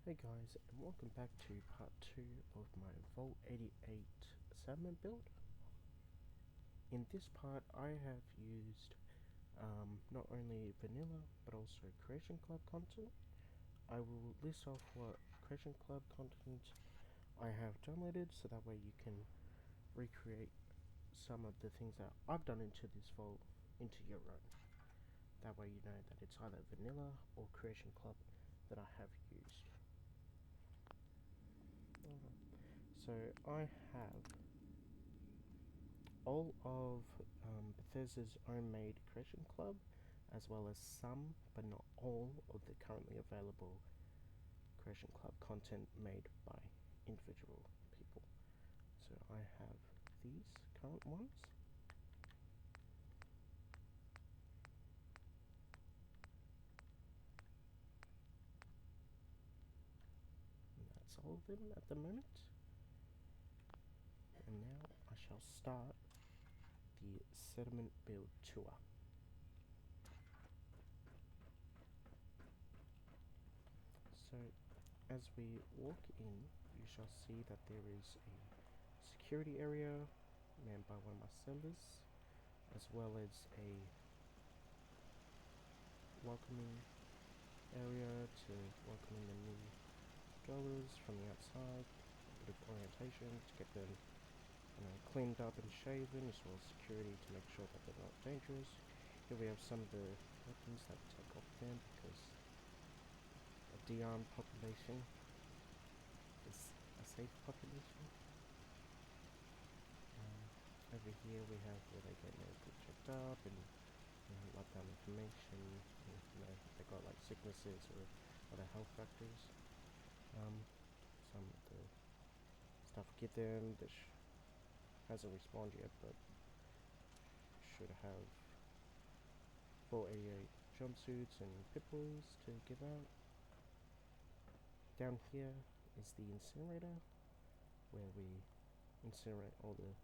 Hey guys, and welcome back to part 2 of my Vault-88 salmon build. In this part I have used not only vanilla but also Creation Club content. I will list off what Creation Club content I have downloaded so that way you can recreate some of the things that I've done into this vault into your own. That way you know that it's either vanilla or Creation Club that I have used. So I have all of Bethesda's own made Creation Club, as well as some, but not all, of the currently available Creation Club content made by individual people. So I have these current ones. And that's all of them at the moment. And now I shall start the settlement build tour. So as we walk in, you shall see that there is a security area manned by one of my sellers, as well as a welcoming area to welcoming the new goers from the outside, a bit of orientation to get them cleaned up and shaven, as well as security to make sure that they're not dangerous. Here we have some of the weapons that we take off them because a de-armed population is a safe population. Over here we have where they get medically checked up and write down information, and, if they got like sicknesses or other health factors. Some of the stuff get them that hasn't respawned yet, but should have 488 jumpsuits and pit bulls to give out. Down here is the incinerator, where we incinerate all the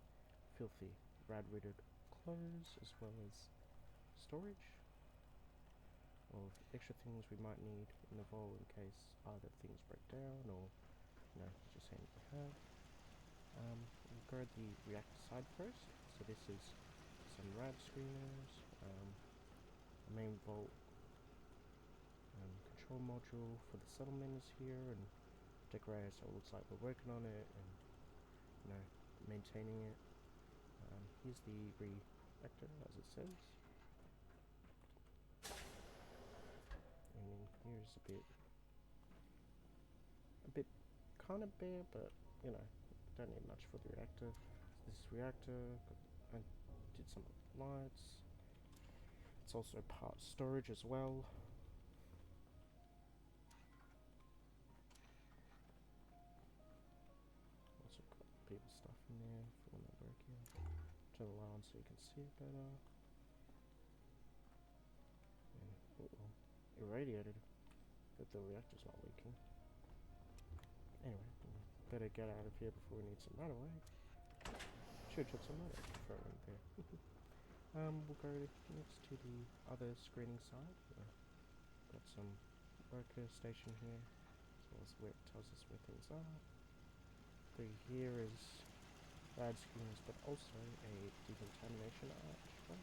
filthy rad-ridden clothes, as well as storage of extra things we might need in the vault in case either things break down or just handy to have. We'll go to the reactor side first. So this is some rad screeners, the main vault control module for the settlement is here, and decorated so it looks like we're working on it and maintaining it. Here's the reactor as it says, and then here's a bit kind of bare, but don't need much for the reactor. So this reactor, I did some lights. It's also part storage as well. Also got people stuff in there for when they work here. Turn the light on so you can see it better. And irradiated, but the reactor's not leaking. Anyway, better get out of here before we need some right away. Should have some right away throw in there. We'll go next to the other screening side. Got some worker station here, as well as where it tells us where things are. Through here is rad screeners, but also a decontamination arch, in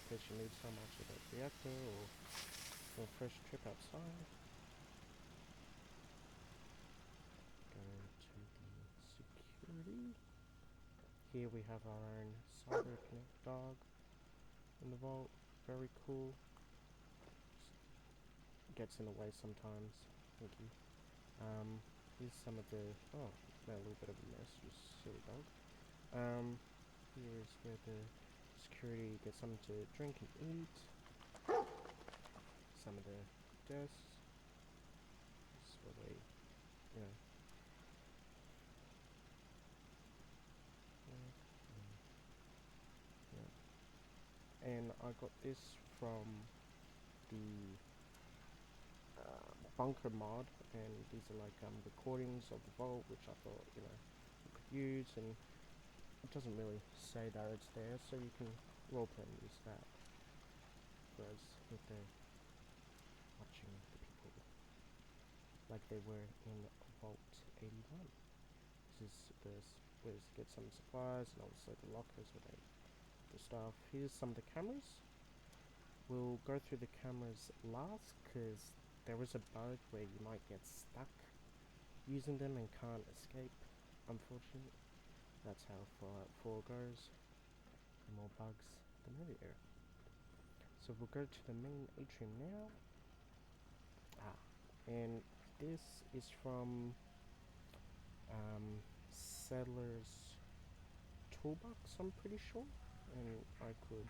case you need so much of a reactor or a fresh trip outside. Go to the security. Here we have our own Cyber Connect dog in the vault. Very cool. Gets in the way sometimes. Thank you. Here's some of the made a little bit of a mess, you silly dog. Here is where the security gets something to drink and eat. Some of the desks. This is where they, and I got this from the bunker mod, and these are like recordings of the vault, which I thought you could use, and it doesn't really say that it's there, so you can roleplay and use that. Whereas if they're watching the people like they were in Vault 81. This is where to get some supplies and also the lockers with the stuff. Here's some of the cameras. We'll go through the cameras last because there is a bug where you might get stuck using them and can't escape. Unfortunately, that's how Fallout 4 goes. The more bugs, the merrier. So we'll go to the main atrium now. And this is from Settler's Toolbox, I'm pretty sure. And I could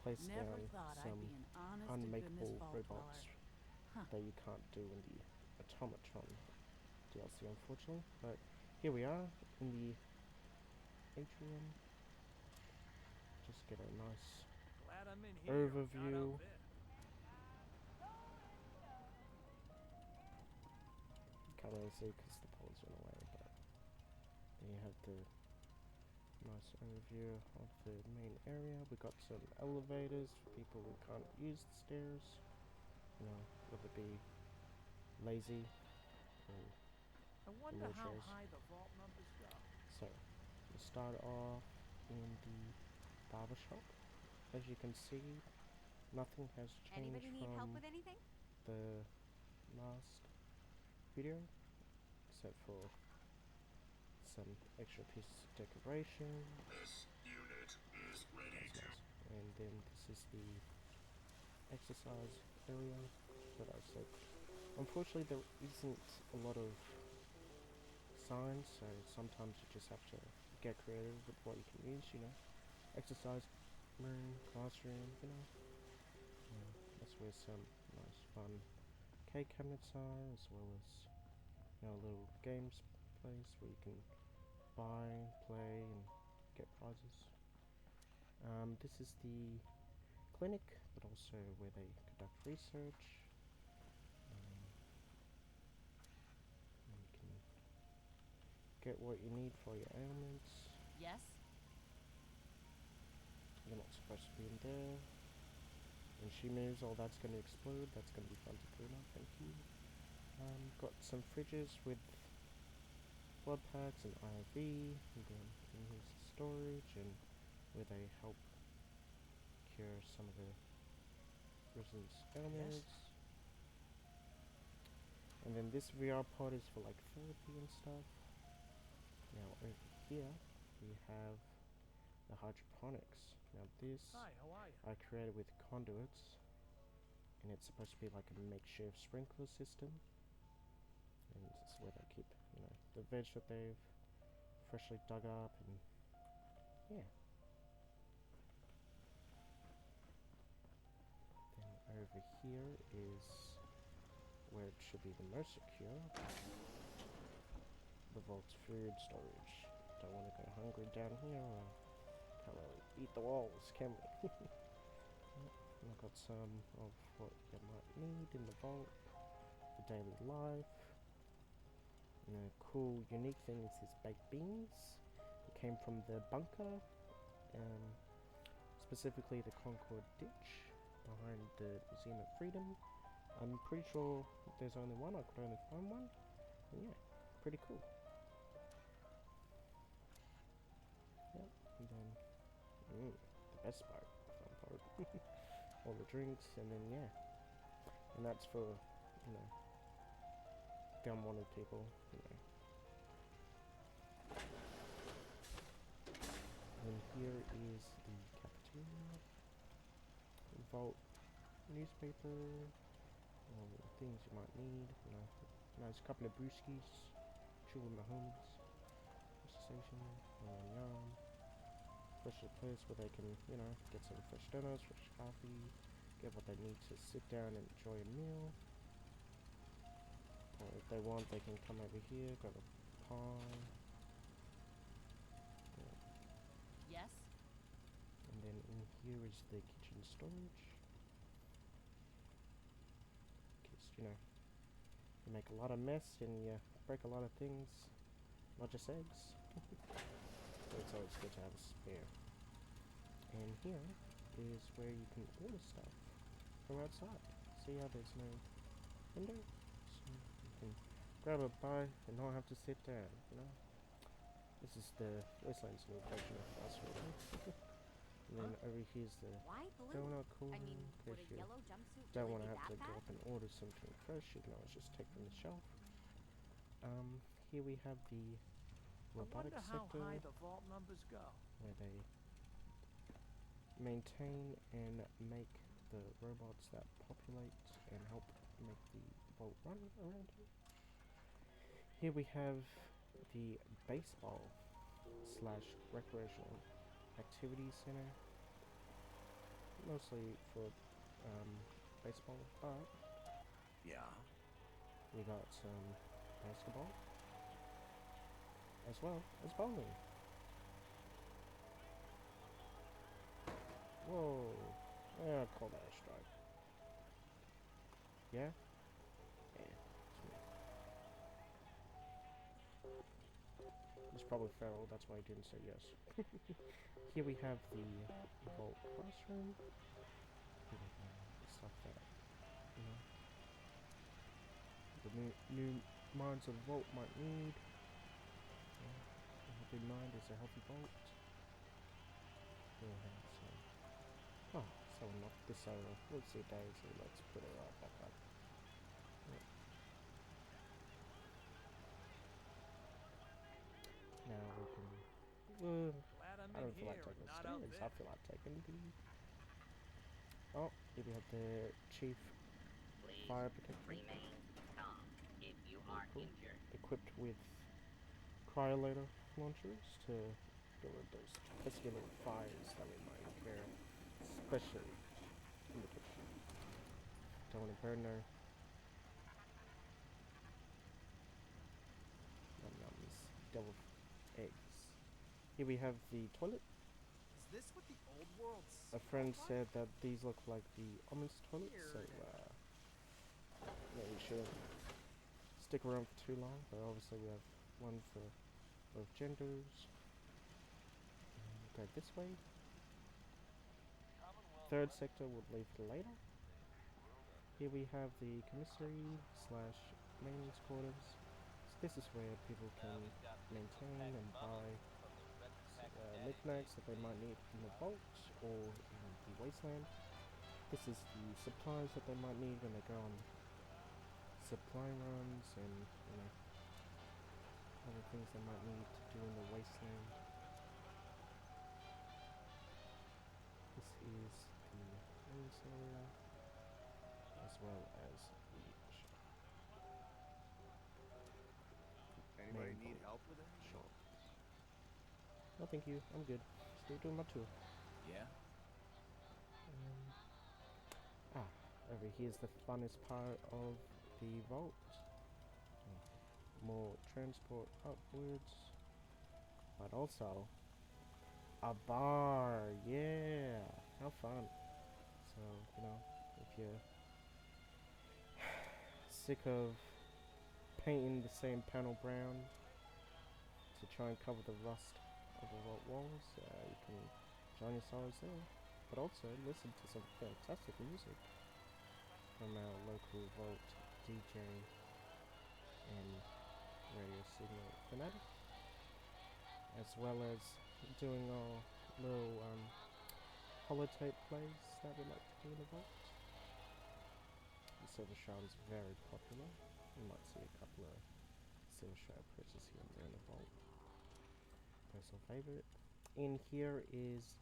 place down some unmakeable robots that you can't do in the Automaton DLC, unfortunately. But here we are in the atrium. Just get a nice overview. Can't really see because the pole's in the way, but then you have the nice overview of the main area. We got some elevators for people who can't use the stairs. You know, whether it be lazy or I wonder how high the vault numbers go. So, we start off in the barber shop. As you can see, nothing has changed from the last video, except for some extra pieces of decoration. This unit is ready to. And then this is the exercise area that I said. Unfortunately, there isn't a lot of signs, so sometimes you just have to get creative with what you can use, you know. Exercise room, classroom, you know. Yeah, that's where some nice fun cake cabinets are, as well as, you know, a little games place where you can buy, play, and get prizes. This is the clinic, but also where they conduct research. You can get what you need for your ailments. Yes? You're not supposed to be in there. When she moves, all that's going to explode. That's going to be fun to clean up, thank you. Got some fridges with blood packs and IV. And then here's the storage and where they help cure some of the residents' ailments. Yes. And then this VR pod is for like therapy and stuff. Now over here we have the hydroponics. Now this I created with conduits, and it's supposed to be like a makeshift sprinkler system. And this is where they keep, you know, the veg that they've freshly dug up, and yeah. Then over here is where it should be the most secure. The vault's food storage. Don't want to go hungry down here, or can't really eat the walls, can we? I've got some of what you might need in the vault for daily life. And a cool, unique thing is this baked beans. It came from the bunker, specifically the Concord Ditch behind the Museum of Freedom. I'm pretty sure there's only one. I could only find one. And yeah, pretty cool. Yep, and then the best part, the fun part. All the drinks, and then yeah. And that's for, you know, the unwanted people, you know. And here is the cafeteria. Vault newspaper. All the things you might need, you know, nice couple of brewskis, chill with my homies, station, special place where they can, you know, get some fresh donuts, fresh coffee, get what they need to sit down and enjoy a meal. Or if they want, they can come over here, grab a pie. Yeah. Yes? And then in here is the kitchen storage. You know, you make a lot of mess and you break a lot of things, not just eggs. So it's always good to have a spare. And here is where you can order stuff from outside. See how there's no window? So you can grab a bite and not have to sit down, you know? This is the Wasteland's new version of fast food. And then over here's the Why blue? donut cooler. I mean, In would case a you yellow jumpsuit don't really want to be have that to go bad? up and order something fresh, you can always just take from the shelf. Here we have the I robotic wonder how sector high the vault numbers go. where they maintain and make the robots that populate and help make the vault run around here. Here we have the baseball slash recreational activity center, mostly for baseball, but Yeah. we got some basketball as well as bowling. Whoa, yeah, I'll call that a strike. Yeah? Yeah, it's me. It's probably feral, that's why I didn't say yes. Here we have the Vault classroom. Here we have the stuff that, you know, the new minds of the Vault might need. Yeah. A healthy mind is a healthy Vault. Here we have some. Oh, someone knocked this over. Whoopsie daisy, let's put it right back up. Yep. Now we can. Glad I'm I in don't feel like here taking and the not out stairs. I there. feel like taking the. Oh, here we have the chief Please fire protection. remain calm if you Very are cool. injured. Equipped with cryolator launchers to deal with those pesky little fires that we might incur, especially in the kitchen. Don't want to burn no num-nums, devil eggs. Here we have the toilet. Is this what the old world A friend said that these look like the ominous toilets, so maybe we shouldn't stick around for too long, but obviously we have one for both genders. Go this way. Third sector would leave for later. Here we have the commissary slash maintenance quarters. So this is where people can maintain and buy knickknacks that they might need from the vault or in the wasteland. This is the supplies that they might need when they go on supply runs and, you know, other things they might need to do in the wasteland. This is the maintenance area as well as the Anybody main need vault help with anything? shop. No, thank you. I'm good. Still doing my tour. Yeah. Over here's the funnest part of the vault. More transport upwards, but also a bar. Yeah, how fun. So, you know, if you're sick of painting the same panel brown to try and cover the rust of the vault walls, you can join your sorrows there, but also listen to some fantastic music from our local vault DJ and radio signal fanatic, as well as doing our little holotape plays that we like to do in the vault. The Silver Shroud is very popular. You might see a couple of Silver Shroud purchases here and there in the vault. Personal favorite. In here is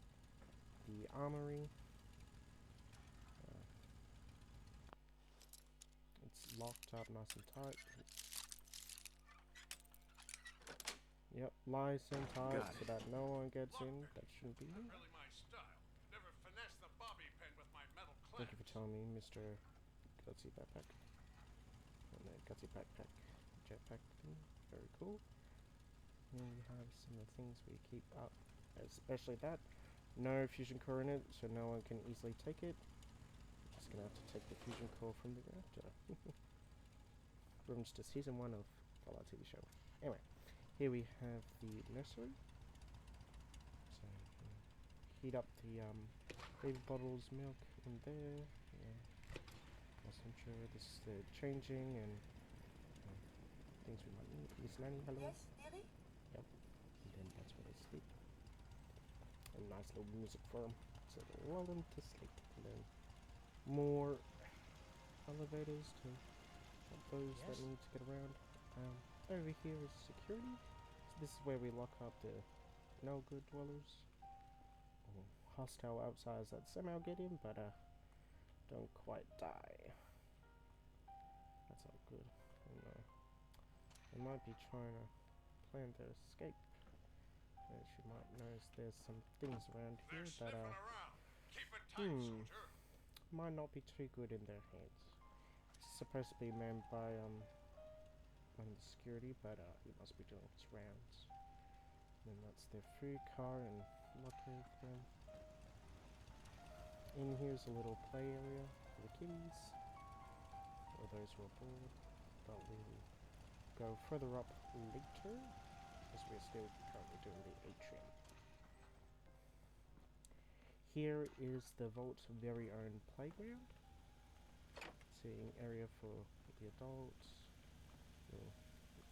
the armory. It's locked up nice and tight. Yep, nice and tight so that no one gets in. That shouldn't be in. Really my style. Never finesse the bobby pin with my metal Thank clamp. you for telling me, Mr. Gutsy Backpack. And the Gutsy Backpack jetpack thing. Very cool. Here we have some of the things we keep up, especially that. No fusion core in it, so no one can easily take it. Just gonna have to take the fusion core from the reactor. Reference to season 1 of Fallout TV show. Anyway, here we have the nursery. So heat up the baby bottles, milk in there. Yeah. As I'm sure this is the changing and things we might need. Miss Nanny, hello. Yes, dearie? Yep. And then that's where they sleep. A nice little music for them. So they lull them to sleep. And then more elevators to help those that Yes? need to get around. Over here is security. So this is where we lock up the no good dwellers. Or hostile outsiders that somehow get in, but don't quite die. That's not good. And, they might be trying to plan their escape. As you might notice, there's some things around They're here that sniffing around. Keep it tight, soldier. might not be too good in their hands. It's supposed to be manned by one of the security, but he must be doing his rounds. And then that's their food car and locker for them. In here's a little play area for the kiddies, or those who are bored. But we will go further up later, as we're still currently doing the atrium. Here is the Vault's very own playground. Seating area for the adults, little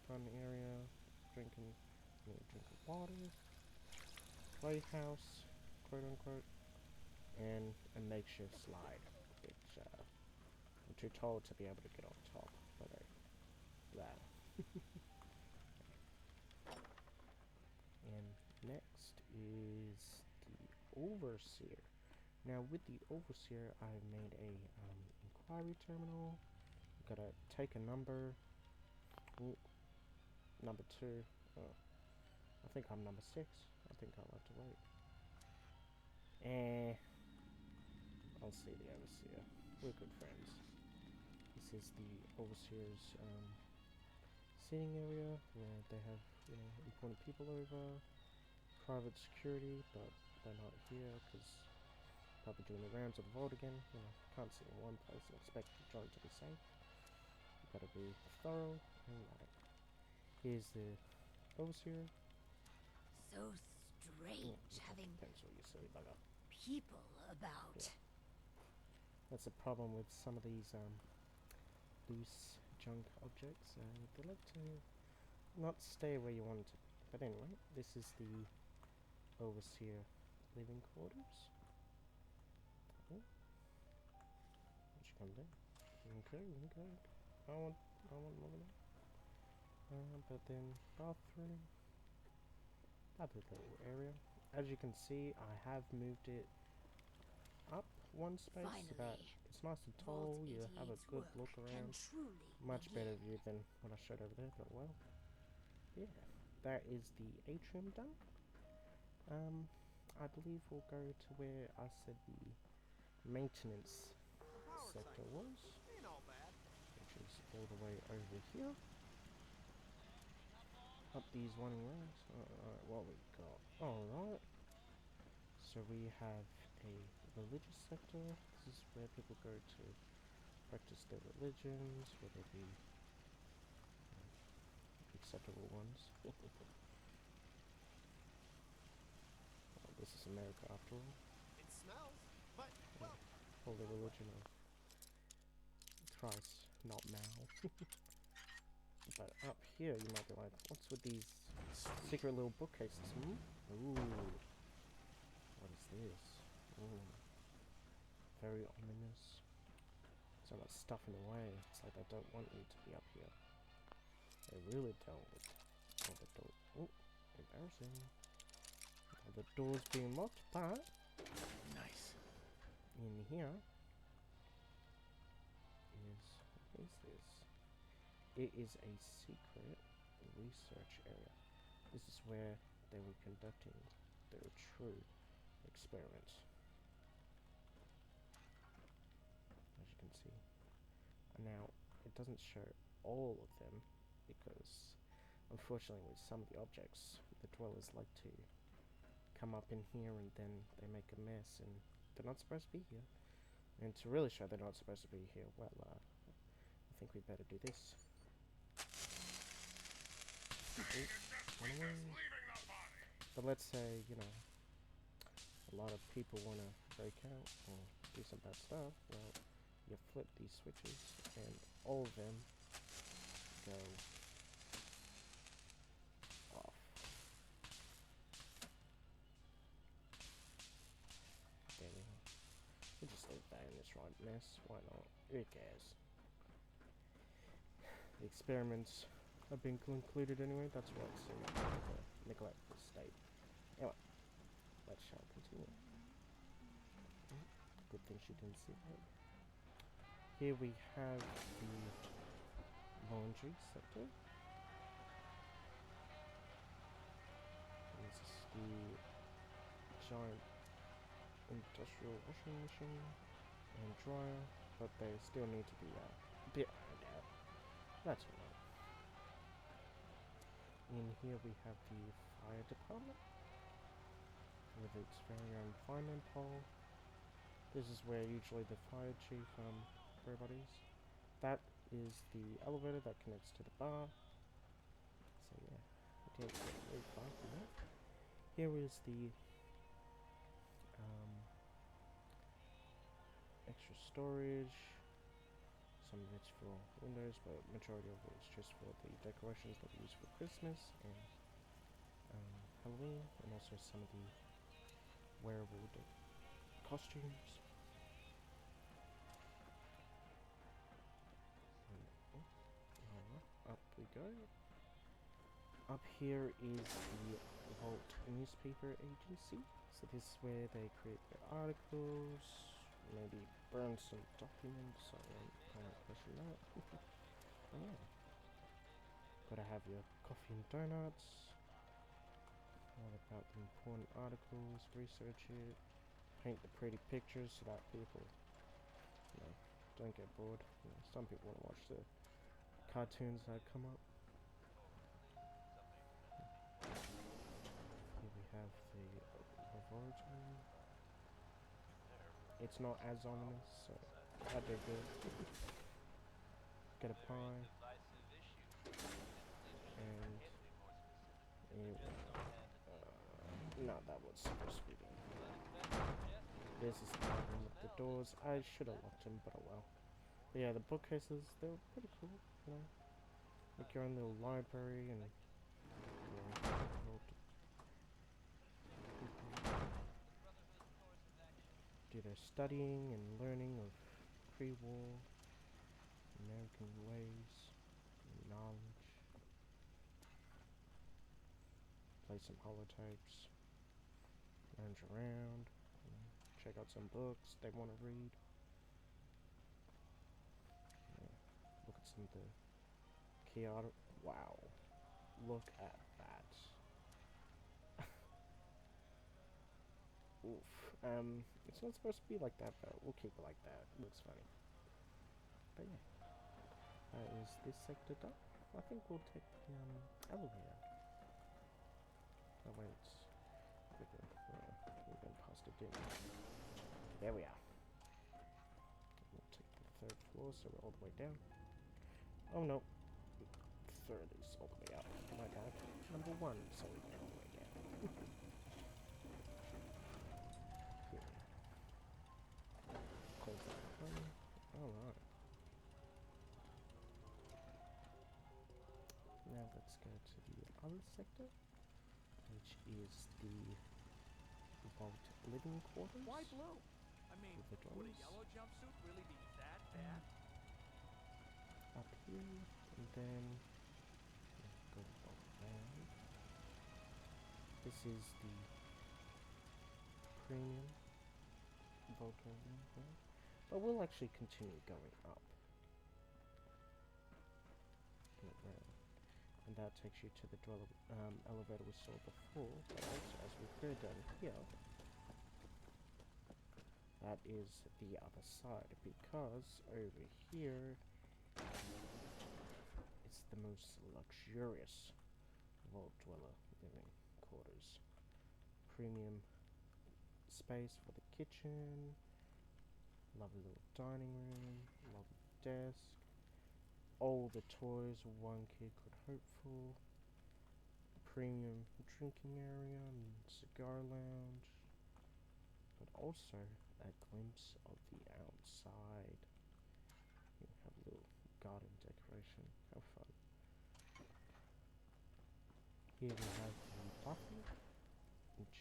fun area, drinking water, playhouse, quote unquote, and a makeshift slide, which I'm too tall to be able to get on top, but that. And next is the Overseer. Now with the Overseer, I made a inquiry terminal. Gotta take a number. Ooh, number 2. Oh, I think I'm number 6. I think I'll have to wait. I'll see the Overseer. We're good friends. This is the Overseer's sitting area where they have, important people over, private security, but they're not here because probably doing the rounds of the vault again. Can't sit in one place and expect the joint to be safe. You've got to be thorough and right. Here's the Overseer. So strange having Pencil, you silly bugger. people about. Yeah. That's a problem with some of these loose junk objects. They like to not stay where you want it to be. But anyway, this is the Overseer living quarters. Oh. Why don't you come down? Okay. I want more of that. But then bathroom. Another little area. As you can see, I have moved it up one space. It's nice and tall. You have a good look around. Much better view than what I showed over there. But well, yeah, that is the atrium done. I believe we'll go to where I said the maintenance sector was, Ain't all bad. which is all the way over here. Up these winding roads. Alright, what we got? Alright. So we have a religious sector. This is where people go to practice their religions, whether it be acceptable ones. Well, this is America after all. It smells, but well, Holy religion of Christ, not Mao. But up here, you might be like, what's with these secret little bookcases? Ooh. What is this? Ooh. Very ominous. So much stuff in the way. It's like they don't want you to be up here. They really don't. Oh, the door. Oh, embarrassing. Oh, the door's being locked, but nice. in here is, what is this? It is a secret research area. This is where they were conducting their true experiments. As you can see. Now, it doesn't show all of them because, unfortunately, with some of the objects, the dwellers like to come up in here and then they make a mess and they're not supposed to be here. And to really show they're not supposed to be here, well, I think we better do this. But let's say, a lot of people want to break out or do some bad stuff. Well, you flip these switches and all of them go just write mess. Why not? Who cares? The experiments have been concluded anyway. That's what's in the neglected state. Anyway, let's shall continue. Good thing she didn't see that. Here we have the laundry sector. This is the giant industrial washing machine and dryer, but they still need to be a bit ironed out. That's alright. In here we have the fire department with its very own fireman pole. This is where usually the fire chief everybody's. That is the elevator that connects to the bar. So yeah, I didn't get very far from that. Here is the extra storage. Some of it's for windows, but majority of it is just for the decorations that we use for Christmas and Halloween, and also some of the wearable costumes. Up we go. Up here is the Vault newspaper agency. So this is where they create their articles, maybe burn some documents. I don't question that. Oh, yeah. Gotta have your coffee and donuts. All about the important articles, research it, paint the pretty pictures so that people, don't get bored. Some people want to watch the cartoons that come up. Here we have the laboratory. It's not as ominous, so I did good. Get a pie. And no, that was supposed to be there. This is the problem with the doors. I should have locked them, but oh well. But yeah, the bookcases, they were pretty cool, like your own little library, and do their studying and learning of pre-war American ways and knowledge. Play some holotapes, lounge around, check out some books they want to read. Look at some of the key art. Wow, look at that. Oof. It's not supposed to be like that, but we'll keep it like that. It looks funny. But yeah, is this sector done? I think we'll take the elevator. Oh wait, it's quicker. We went past it, didn't we? There we are. We'll take the third floor, so we're all the way down. Oh no, third is all the way up. My bad. Number one, so we go all the way down. Close that one. Alright. Now let's go to the other sector, which is the Vault living quarters. Why blue? I mean, With the would a drums. yellow jumpsuit really be that bad? Up here, and then go around. This is the premium Vault living quarters, but we'll actually continue going up and around. And that takes you to the elevator we saw before, but also as we go down here, that is the other side, because over here it's the most luxurious Vault Dweller living quarters. Premium space for the kitchen, lovely little dining room, lovely desk, all the toys one kid could hope for, premium drinking area and cigar lounge, but also a glimpse of the outside. You have a little garden decoration. How fun. Here we have the bathroom, which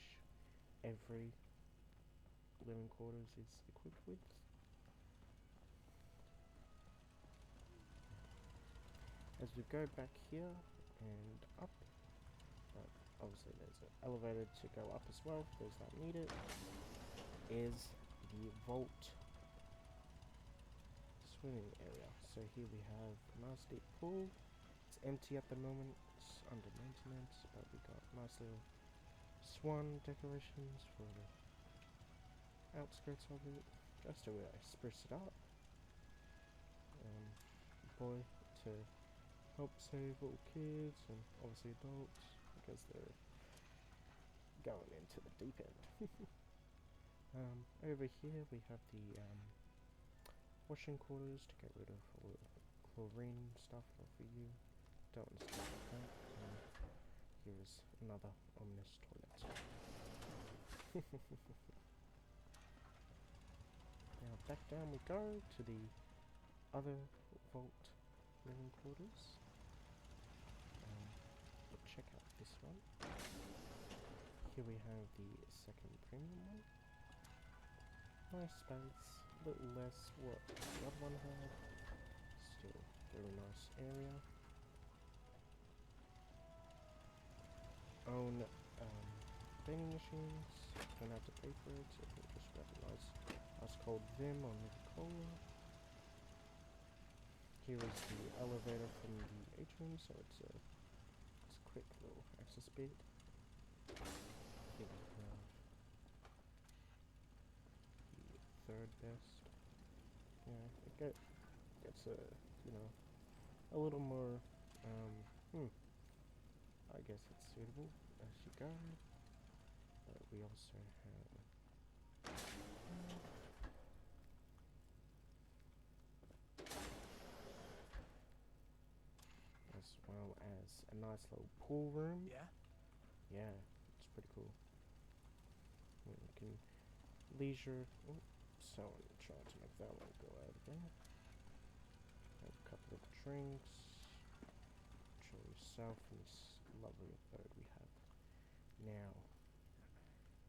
every living quarters is equipped with. as we go back here and up, but obviously there's an elevator to go up as well for those that need it, is the vault swimming area. So here we have a nice deep pool. It's empty at the moment, it's under maintenance, but we got nice little swan decorations for the outskirts of it, just to spruce it up. Boy, to help save little kids and obviously adults because they're going into the deep end. Over here we have the washing quarters to get rid of all the chlorine stuff for you. Don't want to stuff like that. Here's another ominous toilet. Now back down we go to the other vault living quarters. We'll check out this one. Here we have the second premium one. Nice space, a little less what the other one had. Still very nice area. Own vending machines, don't have to pay for it, so you can just grab a nice ice cold Vim on the cola. Here is the elevator from the atrium, so it's a quick little access bit. Here we have the third best. Yeah, it gets a, you know, a little more, I guess it's suitable as you go. But we also have as well as a nice little pool room. Yeah? Yeah, it's pretty cool. You can leisure. So I'm trying to make that one go out again. Have a couple of drinks. Enjoy yourself in this lovely abode we have. Now,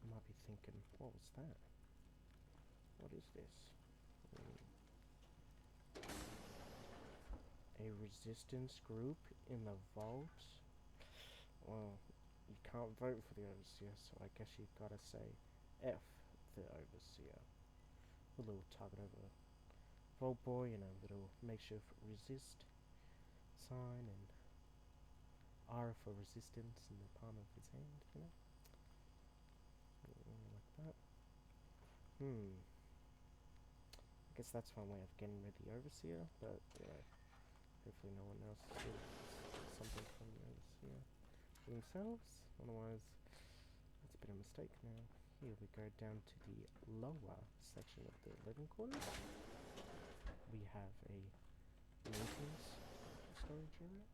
you might be thinking, what was that? What is this? A resistance group in the vault? Well, you can't vote for the overseer, so I guess you've got to say F the overseer. A little target over Vault Boy and a little makeshift resist sign and R for resistance in the palm of his hand, you know? Like that. I guess that's one way of getting rid of the overseer, but you know, hopefully no one else sees something from the overseer for themselves. Otherwise, that's a bit of a mistake now. Here we go down to the lower section of the living quarters. We have a maintenance storage area,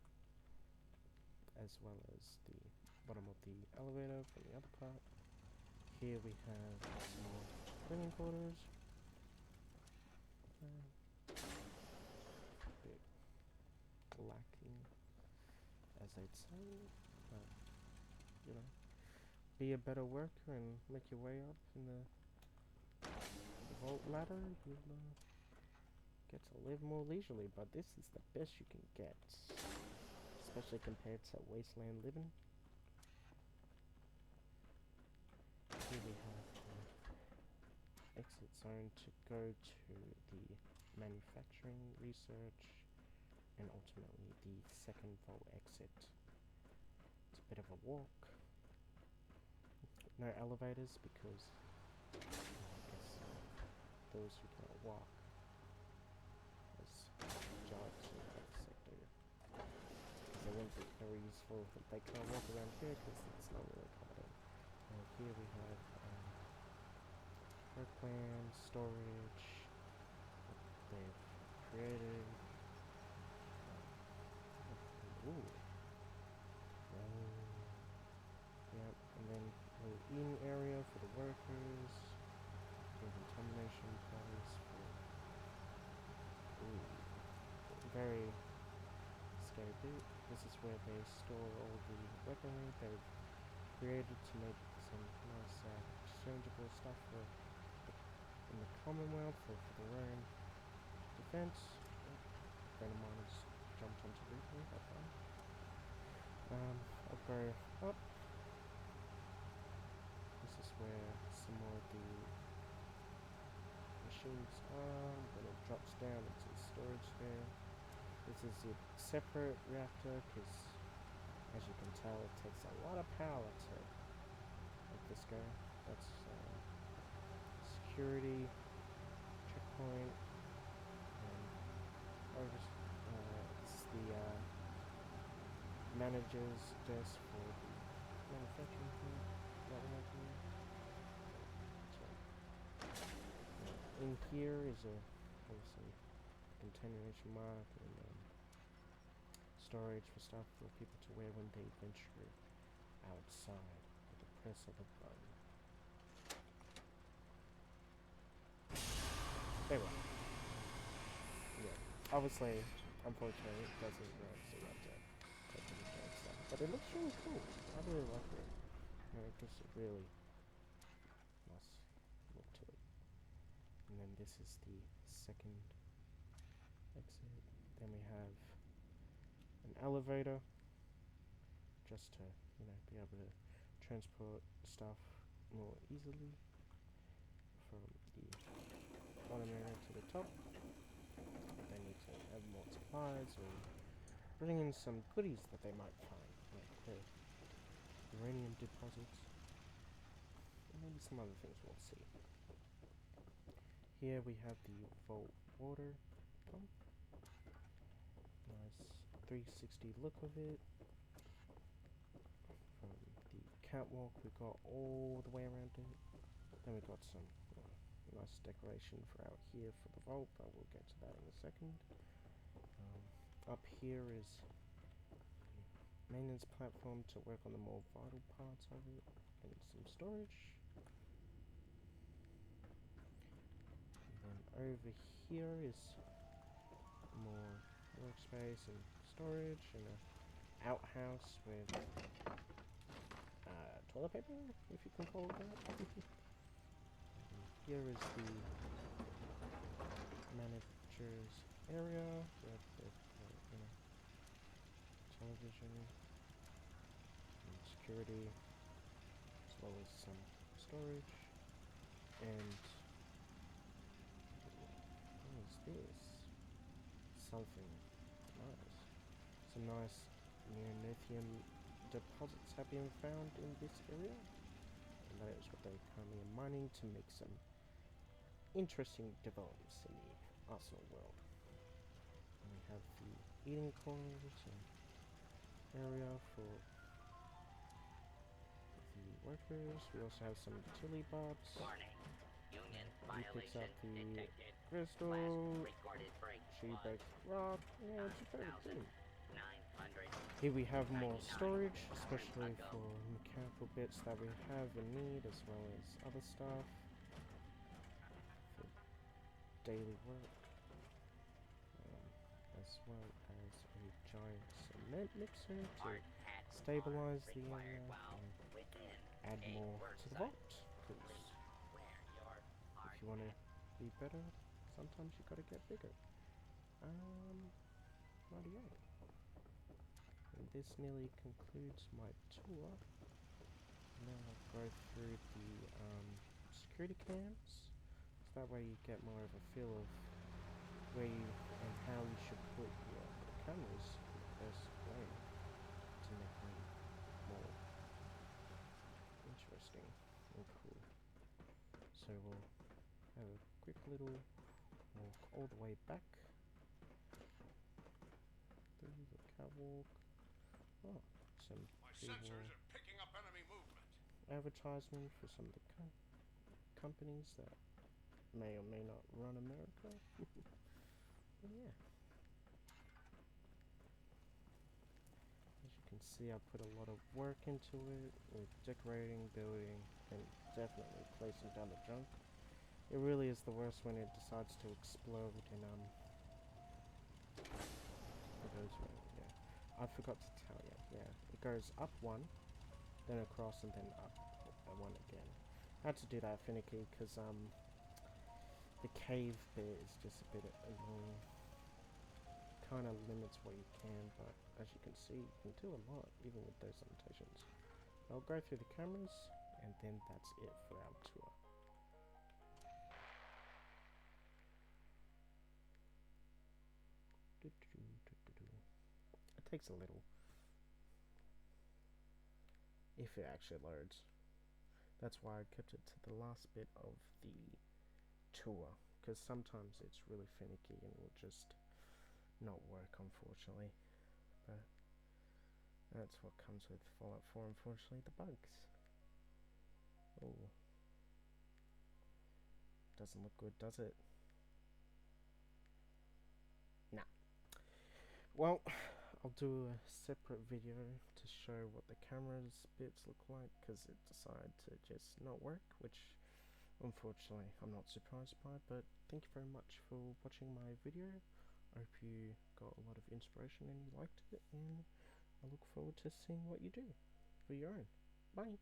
as well as the bottom of the elevator from the other part. Here we have some more living quarters. A bit lacking, as I'd say, but you know, be a better worker and make your way up in the vault ladder. You'll get to live more leisurely, but this is the best you can get, especially compared to wasteland living. Here we have the exit zone to go to the manufacturing research and ultimately the second vault exit. It's a bit of a walk. No elevators because I guess those who cannot walk as jobs in that sector, because they won't be very useful if they can't walk around here because it's not really accommodating. Here we have work plan, storage, what they've created. Ooh. Yep, and then a little eating area for the workers. Contamination place for. Ooh. Very scary bit. This is where they store all the weaponry they've created to make some nice exchangeable stuff for in the Commonwealth or for their own defense. A friend of mine has jumped onto briefly. I I'll go up. This is where some more of the machines are. Then it drops down into the storage there. This is a separate reactor because, as you can tell, it takes a lot of power to make this go. That's security checkpoint. And over, it's the manager's desk for the manufacturing plant that we're making. So, in here is a some continuation mark and storage for stuff for people to wear when they venture outside with the press of a button. Anyway, yeah, obviously, unfortunately, it doesn't run, so you have to take a look at stuff. But it looks really cool. I really like it. You know, it gives a really nice look to it. And then this is the second exit. Then we have an elevator, just to, you know, be able to transport stuff more easily from the bottom area to the top. If they need to have more supplies or bring in some goodies that they might find, like the uranium deposits, and maybe some other things we'll see. Here we have the Vault water pump. Nice 360 look of it. From the catwalk we got all the way around it. Then we got some nice decoration for out here for the vault, but we'll get to that in a second. Up here is the maintenance platform to work on the more vital parts of it, and some storage. And then over here is more workspace and storage, and an outhouse with toilet paper, if you can call it that. Here is the manager's area with the you know, television and security, as well as some storage. And what is this? Something nice. Some nice neonithium deposits have been found in this area, and that is what they're currently mining to make some interesting developments in the Arsenal world. And we have the eating corners and area for the workers. We also have some chili bots. Warning. Union He picks up violation the detected. crystal. Last recorded break She was bakes rock. Yeah, it's a favorite thing. 900. Here we have more 99 storage, especially ago. for mechanical bits that we have and need, as well as other stuff for daily work, as well as a giant cement mixer to Part at stabilize are the required area while and within add a more work to the site. vault. Because Where your if you want to be better, sometimes you gotta get bigger. Rightio. And this nearly concludes my tour. Now I'll go through the security cams, so that way you get more of a feel of where you and how you should put your cameras in the best way to make them more interesting and cool. So we'll have a quick little walk all the way back through the catwalk. Oh, some My pre-war sensors are picking up enemy movement. advertisement for some of the companies that may or may not run America. But yeah. As you can see, I put a lot of work into it with decorating, building, and definitely placing down the junk. It really is the worst when it decides to explode and it goes yeah. I forgot to tell you, yeah. It goes up one, then across, and then up one again. I had to do that finicky because the cave bit is just a bit annoying. kind of limits what you can, but as you can see, you can do a lot, even with those limitations. I'll go through the cameras, and then that's it for our tour. It takes a little, if it actually loads. That's why I kept it to the last bit of the tour, because sometimes it's really finicky and will just not work, unfortunately. But that's what comes with Fallout 4, unfortunately, the bugs. Oh, doesn't look good, does it? Nah. Well, I'll do a separate video to show what the camera's bits look like, because it decided to just not work, which unfortunately I'm not surprised by. But thank you very much for watching my video. I hope you got a lot of inspiration and you liked it, and I look forward to seeing what you do for your own. Bye!